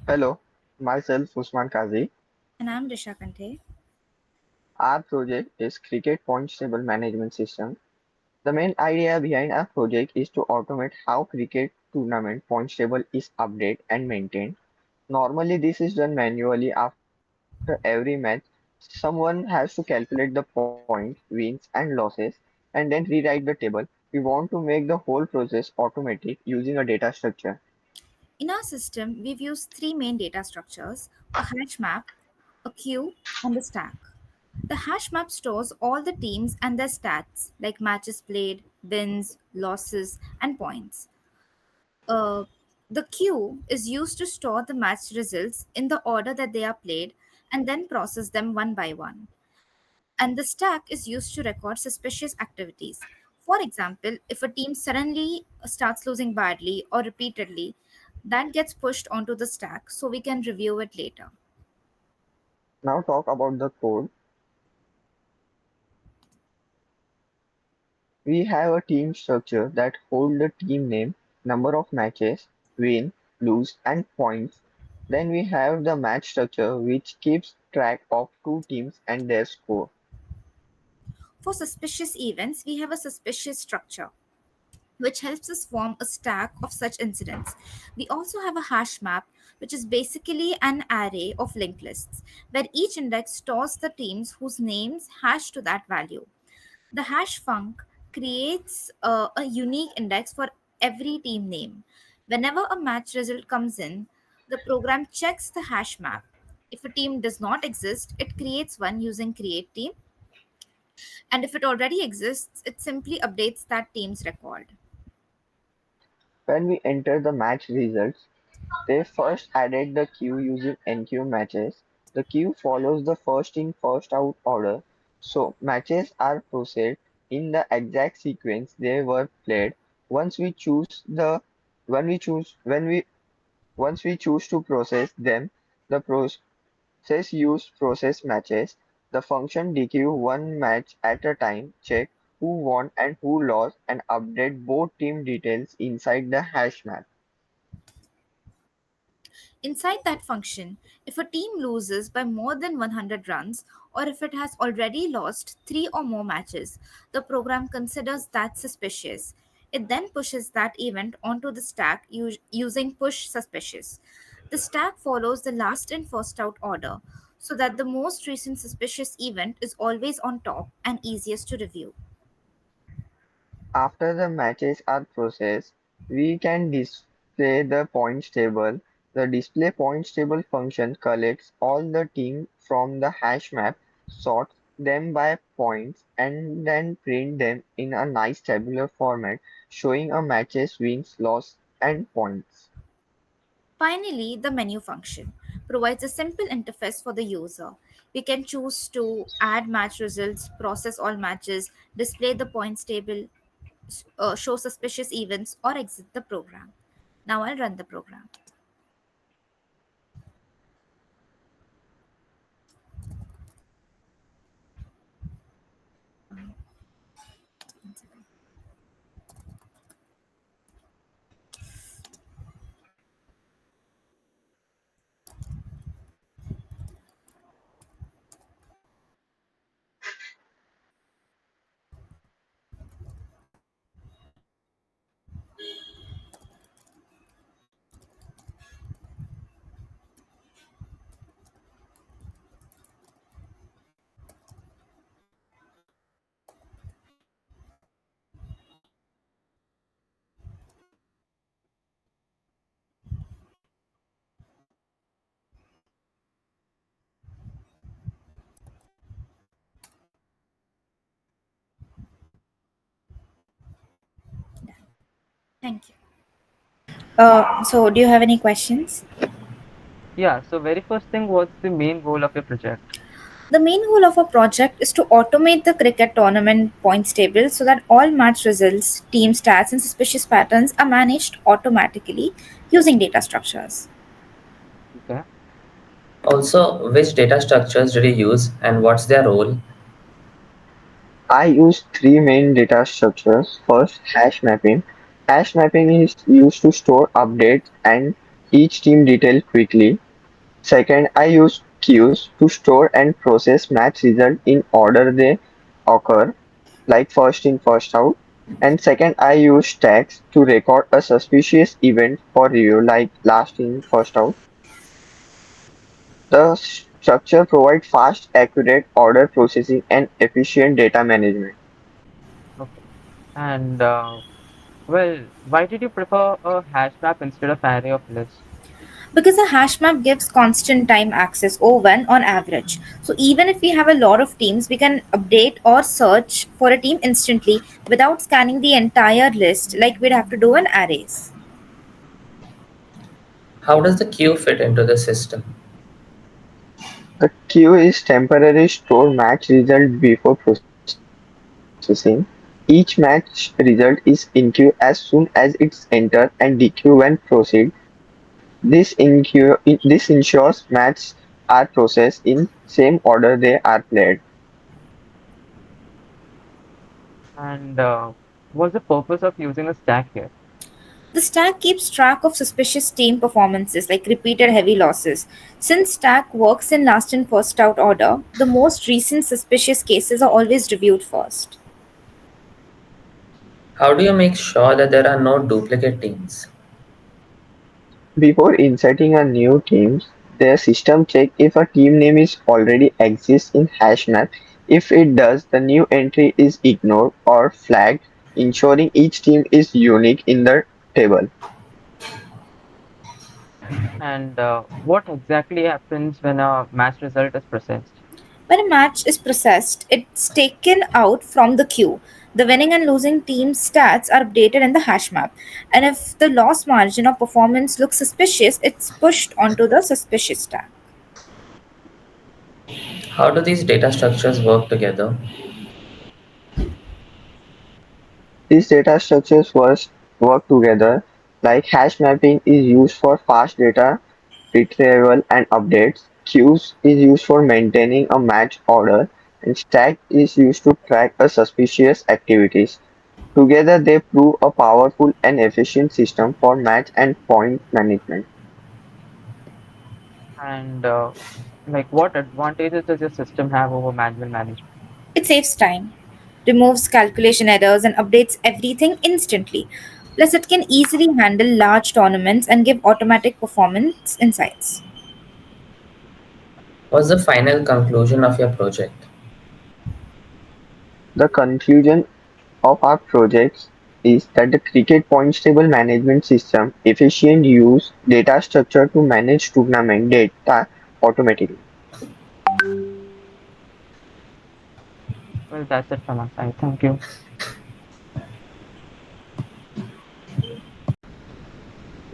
Hello, myself Usman Kazi. And I'm Disha Kante. Our project is Cricket Points Table Management System. The main idea behind our project is to automate how cricket tournament points table is updated and maintained. Normally, this is done manually after every match. Someone has to calculate the points, wins, and losses, and then rewrite the table. We want to make the whole process automatic using a data structure. In our system, we've used three main data structures: a hash map, a queue, and a stack. The hash map stores all the teams and their stats, like matches played, wins, losses, and points. Uh, the queue is used to store the match results in the order that they are played and then process them one by one. And the stack is used to record suspicious activities. For example, if a team suddenly starts losing badly or repeatedly, that gets pushed onto the stack so we can review it later. Now talk about the code. We have a team structure that hold the team name, number of matches, win, lose, and points. Then we have the match structure which keeps track of two teams and their score. For suspicious events, we have a suspicious structure, which helps us form a stack of such incidents. We also have a hash map, which is basically an array of linked lists, where each index stores the teams whose names hash to that value. The hash func creates a unique index for every team name. Whenever a match result comes in, the program checks the hash map. If a team does not exist, it creates one using create team, and if it already exists, it simply updates that team's record. When we enter the match results, they first added the queue using NQ matches. The queue follows the first in first out order, so matches are processed in the exact sequence they were played. Once we choose the when we choose when we Once we choose to process them, the process use process matches. The function dequeue one match at a time, check who won and who lost, and update both team details inside the hash map. Inside that function, if a team loses by more than 100 runs, or if it has already lost 3 or more matches, the program considers that suspicious. It then pushes that event onto the stack using push suspicious. The stack follows the last in first out order so that the most recent suspicious event is always on top and easiest to review. After the matches are processed, we can display the points table. The display points table function collects all the teams from the hash map, sorts them by points, and then print them in a nice tabular format showing a matches, wins, loss, and points. Finally, the menu function provides a simple interface for the user. We can choose to add match results, process all matches, display the points table, show suspicious events, or exit the program. Now I'll run the program. Thank you. So, do you have any questions? Yeah, so very first thing, what's the main goal of your project? The main goal of a project is to automate the cricket tournament points table so that all match results, team stats, and suspicious patterns are managed automatically using data structures. Okay. Also, which data structures did you use and what's their role? I use three main data structures. First, hash mapping. Hash mapping is used to store updates and each team detail quickly. Second, I use queues to store and process match results in order they occur, like first in, first out. And second, I use tags to record a suspicious event for review, like last in, first out. The structure provides fast, accurate order processing and efficient data management. Okay. And well, why did you prefer a hash map instead of array of lists? Because a hash map gives constant time access O1 on average. So even if we have a lot of teams, we can update or search for a team instantly without scanning the entire list like we'd have to do in arrays. How does the queue fit into the system? The queue is temporary store match result before processing. Each match result is in queue as soon as it's entered and dequeue when proceed. This ensures matches are processed in same order they are played. And what's the purpose of using a stack here? The stack keeps track of suspicious team performances like repeated heavy losses. Since stack works in last in first out order, the most recent suspicious cases are always reviewed first. How do you make sure that there are no duplicate teams? Before inserting a new team, the system checks if a team name is already exists in HashMap. If it does, the new entry is ignored or flagged, ensuring each team is unique in the table. And what exactly happens when a match result is processed? When a match is processed, it's taken out from the queue. The winning and losing team stats are updated in the hash map. And if the loss margin or performance looks suspicious, it's pushed onto the suspicious stack. How do these data structures work together? These data structures work together, like hash mapping is used for fast data retrieval and updates, queues is used for maintaining a match order, and stack is used to track a suspicious activities. Together they prove a powerful and efficient system for match and point management. And like, what advantages does your system have over manual management? It saves time, removes calculation errors, and updates everything instantly. Plus, it can easily handle large tournaments and give automatic performance insights. What's the final conclusion of your project? The conclusion of our projects is that the cricket points table management system efficient use data structure to manage tournament data automatically. Well, that's it from my side. Thank you.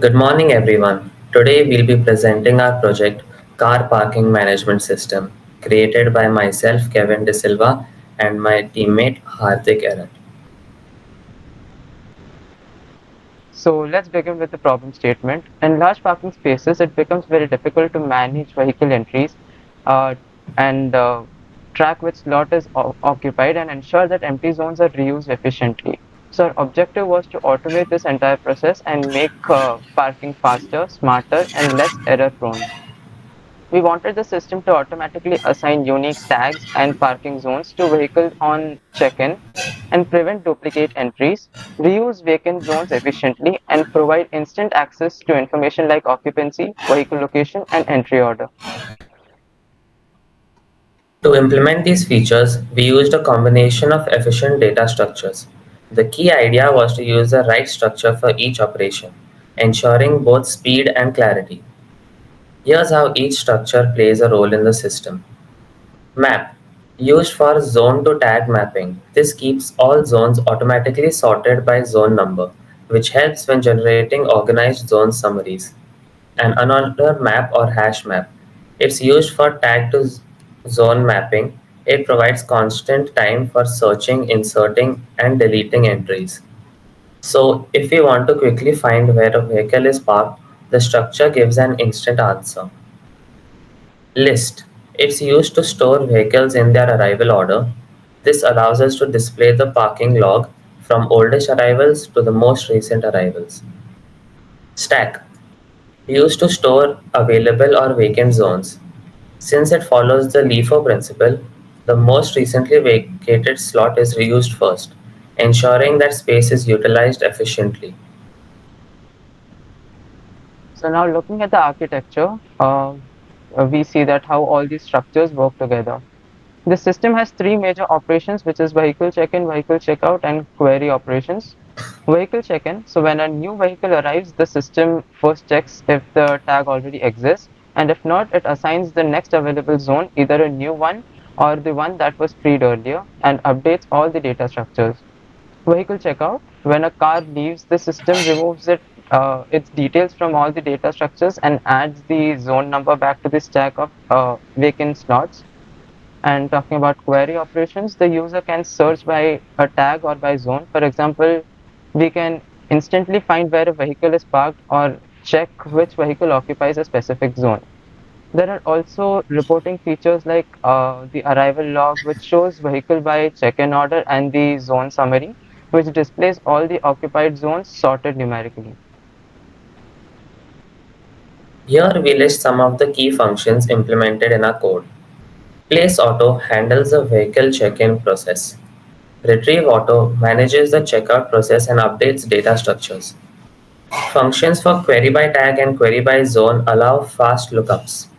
Good morning, everyone. Today we'll be presenting our project Car Parking Management System, created by myself, Kevin De Silva, and my teammate Hardik Aaron. So let's begin with the problem statement. In large parking spaces, it becomes very difficult to manage vehicle entries uh, and track which slot is occupied and ensure that empty zones are reused efficiently. So our objective was to automate this entire process and make parking faster, smarter, and less error prone. We wanted the system to automatically assign unique tags and parking zones to vehicles on check-in and prevent duplicate entries, reuse vacant zones efficiently, and provide instant access to information like occupancy, vehicle location, and entry order. To implement these features, we used a combination of efficient data structures. The key idea was to use the right structure for each operation, ensuring both speed and clarity. Here's how each structure plays a role in the system. Map. Used for zone to tag mapping. This keeps all zones automatically sorted by zone number, which helps when generating organized zone summaries. And another map or hash map. It's used for tag to zone mapping. It provides constant time for searching, inserting, and deleting entries. So, if we want to quickly find where a vehicle is parked, the structure gives an instant answer. List. It's used to store vehicles in their arrival order. This allows us to display the parking log from oldest arrivals to the most recent arrivals. Stack. used to store available or vacant zones. Since it follows the LIFO principle, the most recently vacated slot is reused first, ensuring that space is utilized efficiently. So now looking at the architecture, we see that how all these structures work together. The system has three major operations, which is vehicle check-in, vehicle checkout, and query operations. Vehicle check-in, so when a new vehicle arrives, the system first checks if the tag already exists, and if not, it assigns the next available zone, either a new one or the one that was freed earlier, and updates all the data structures. Vehicle checkout, when a car leaves, the system removes its details from all the data structures and adds the zone number back to the stack of vacant slots. And talking about query operations, the user can search by a tag or by zone. For example, we can instantly find where a vehicle is parked or check which vehicle occupies a specific zone. There are also reporting features like the arrival log, which shows vehicle by check-in order, and the zone summary, which displays all the occupied zones sorted numerically. Here we list some of the key functions implemented in our code. Place Auto handles the vehicle check-in process. Retrieve Auto manages the checkout process and updates data structures. Functions for query by tag and query by zone allow fast lookups.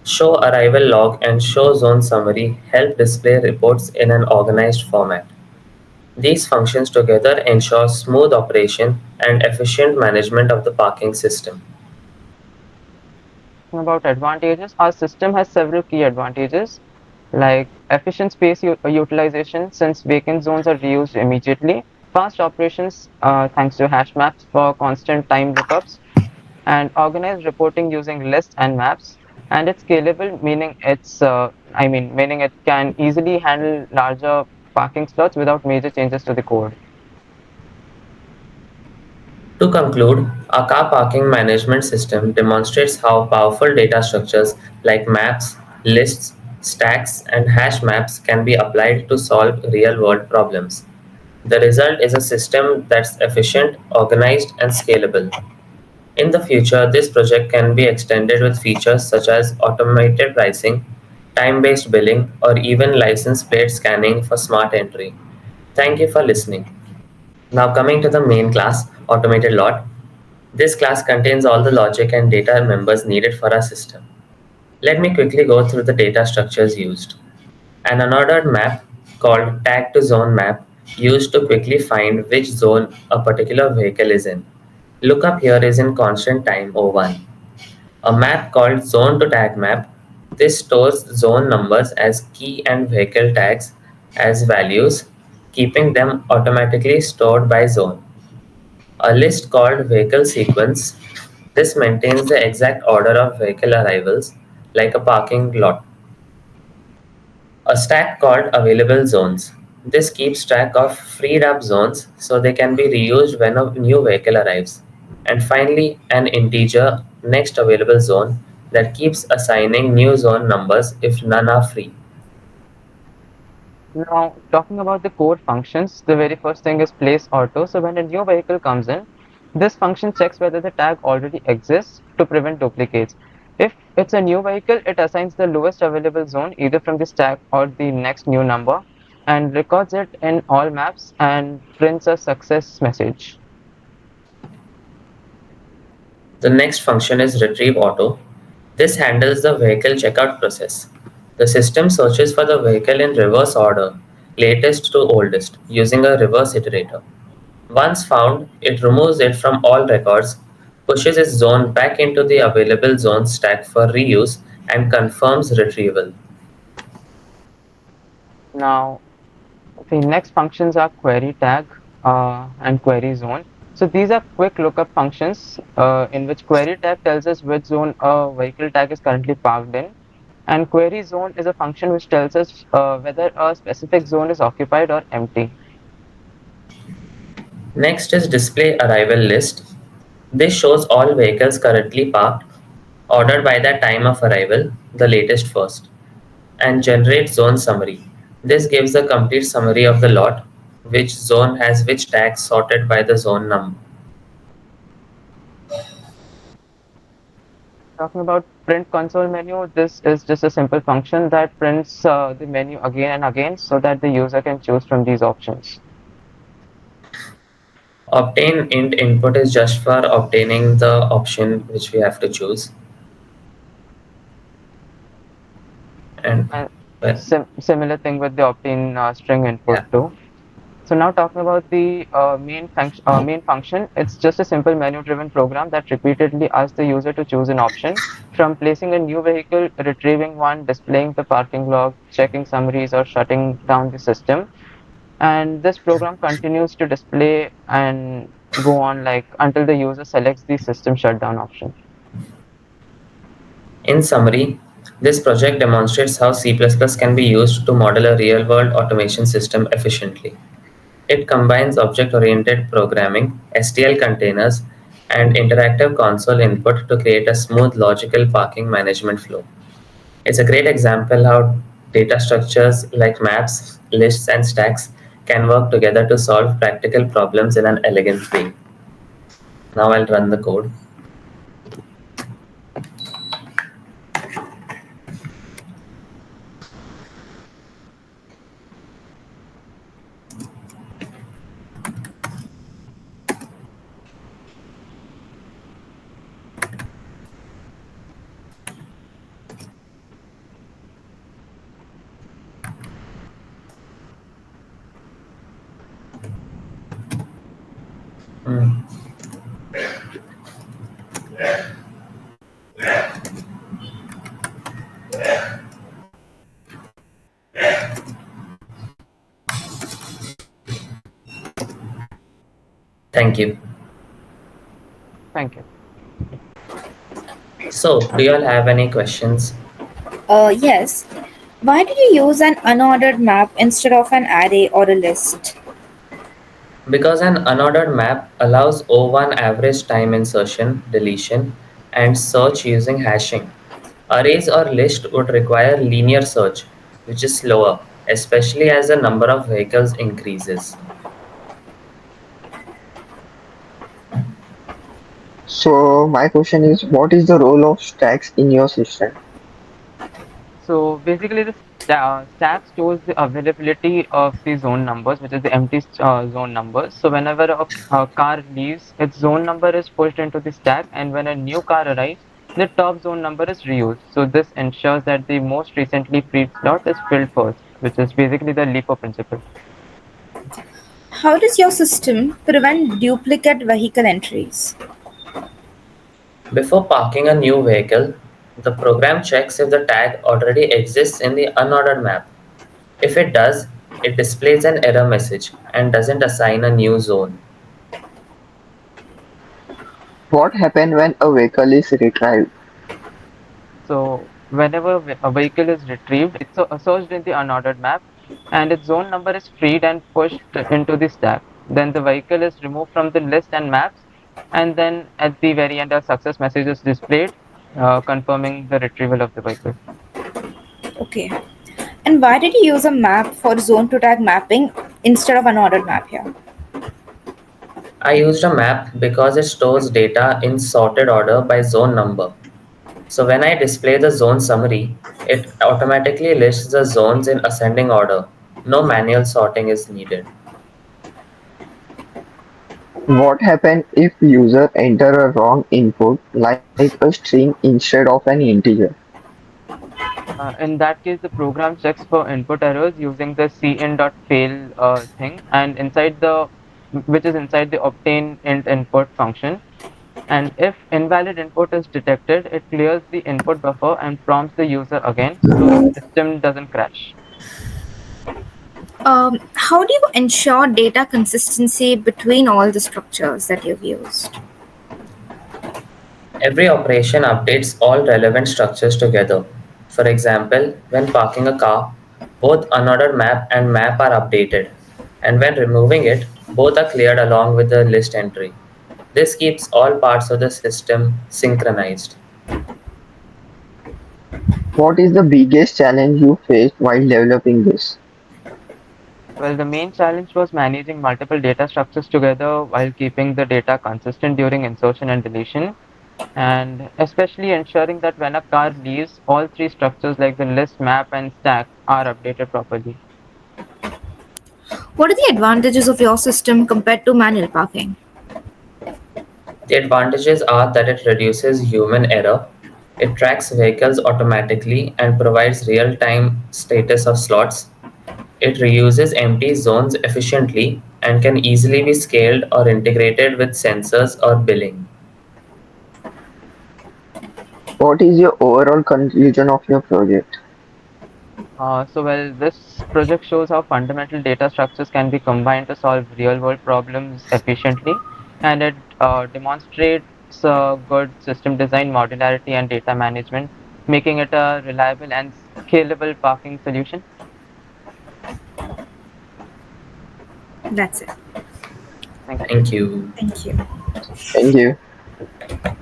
Show arrival log and show zone summary help display reports in an organized format. These functions together ensure smooth operation and efficient management of the parking system. Talking about advantages, our system has several key advantages like efficient space utilization since vacant zones are reused immediately, fast operations thanks to hash maps for constant time lookups, and organized reporting using lists and maps. And it's scalable, meaning meaning it can easily handle larger parking slots without major changes to the code. To conclude, a car parking management system demonstrates how powerful data structures like maps, lists, stacks, and hash maps can be applied to solve real world problems. The result is a system that's efficient, organized, and scalable. In the future, this project can be extended with features such as automated pricing, time based billing, or even license plate scanning for smart entry. Thank you for listening. Now, coming to the main class, Automated Lot. This class contains all the logic and data members needed for our system. Let me quickly go through the data structures used. An unordered map called tag to zone map used to quickly find which zone a particular vehicle is in. Lookup here is in constant time O1. A map called zone to tag map. This stores zone numbers as key and vehicle tags as values, keeping them automatically stored by zone. A list called vehicle sequence. This maintains the exact order of vehicle arrivals, like a parking lot. A stack called available zones. This keeps track of freed up zones so they can be reused when a new vehicle arrives. And finally, an integer next available zone that keeps assigning new zone numbers if none are free. Now, talking about the core functions, the very first thing is place auto. So when a new vehicle comes in, this function checks whether the tag already exists to prevent duplicates. If it's a new vehicle, it assigns the lowest available zone either from the stack or the next new number and records it in all maps and prints a success message. The next function is retrieve auto. This handles the vehicle checkout process. The system searches for the vehicle in reverse order, latest to oldest, using a reverse iterator. Once found, it removes it from all records, pushes its zone back into the available zone stack for reuse, and confirms retrieval. Now, the next functions are query tag and query zone. So these are quick lookup functions in which query tag tells us which zone a vehicle tag is currently parked in. And query zone is a function which tells us whether a specific zone is occupied or empty. Next is display arrival list. This shows all vehicles currently parked, ordered by the time of arrival, the latest first, and generates zone summary. This gives a complete summary of the lot, which zone has which tags sorted by the zone number. Talking about print console menu, this is just a simple function that prints the menu again and again so that the user can choose from these options. Obtain int input is just for obtaining the option which we have to choose. And And well, similar thing with the obtain string input yeah. too. So now talking about the main function, it's just a simple menu-driven program that repeatedly asks the user to choose an option from placing a new vehicle, retrieving one, displaying the parking log, checking summaries, or shutting down the system. And this program continues to display and go on like until the user selects the system shutdown option. In summary, this project demonstrates how C++ can be used to model a real-world automation system efficiently. It combines object-oriented programming, STL containers, and interactive console input to create a smooth logical parking management flow. It's a great example how data structures like maps, lists, and stacks can work together to solve practical problems in an elegant way. Now I'll run the code. Hmm, Thank you. Thank you. So, do you all have any questions? Yes. Why did you use an unordered map instead of an array or a list? Because an unordered map allows O1 average time insertion, deletion, and search using hashing. Arrays or list would require linear search, which is slower, especially as the number of vehicles increases. So my question is, what is the role of stacks in your system? So basically, the stack stores the availability of the zone numbers, which is the empty zone numbers. So whenever a car leaves, its zone number is pushed into the stack, and when a new car arrives, the top zone number is reused. So this ensures that the most recently freed slot is filled first, which is basically the LIFO principle. How does your system prevent duplicate vehicle entries? Before parking a new vehicle, the program checks if the tag already exists in the unordered map. If it does, it displays an error message and doesn't assign a new zone. What happens when a vehicle is retrieved? So whenever a vehicle is retrieved, it's searched in the unordered map, and its zone number is freed and pushed into the stack. Then the vehicle is removed from the list and maps, and then at the very end, a success message is displayed, confirming the retrieval of the vehicle. Okay. And why did you use a map for zone to tag mapping instead of an ordered map here? I used a map because it stores data in sorted order by zone number. So when I display the zone summary, it automatically lists the zones in ascending order. No manual sorting is needed. What happens if user enter a wrong input like a string instead of an integer? In that case, the program checks for input errors using the cin.fail thing, and inside the which is inside the obtain int input function. And if invalid input is detected, it clears the input buffer and prompts the user again, so the system doesn't crash. How do you ensure data consistency between all the structures that you've used? Every operation updates all relevant structures together. For example, when parking a car, both unordered map and map are updated. And when removing it, both are cleared along with the list entry. This keeps all parts of the system synchronized. What is the biggest challenge you faced while developing this? Well, the main challenge was managing multiple data structures together while keeping the data consistent during insertion and deletion. and especially ensuring that when a car leaves, all three structures like the list, map, and stack are updated properly. What are the advantages of your system compared to manual parking? The advantages are that it reduces human error, it tracks vehicles automatically and provides real time status of slots, it reuses empty zones efficiently and can easily be scaled or integrated with sensors or billing. What is your overall conclusion of your project? This project shows how fundamental data structures can be combined to solve real-world problems efficiently, and it demonstrates good system design, modularity, and data management, making it a reliable and scalable parking solution. That's it. Thank you. Thank you. Thank you. Thank you.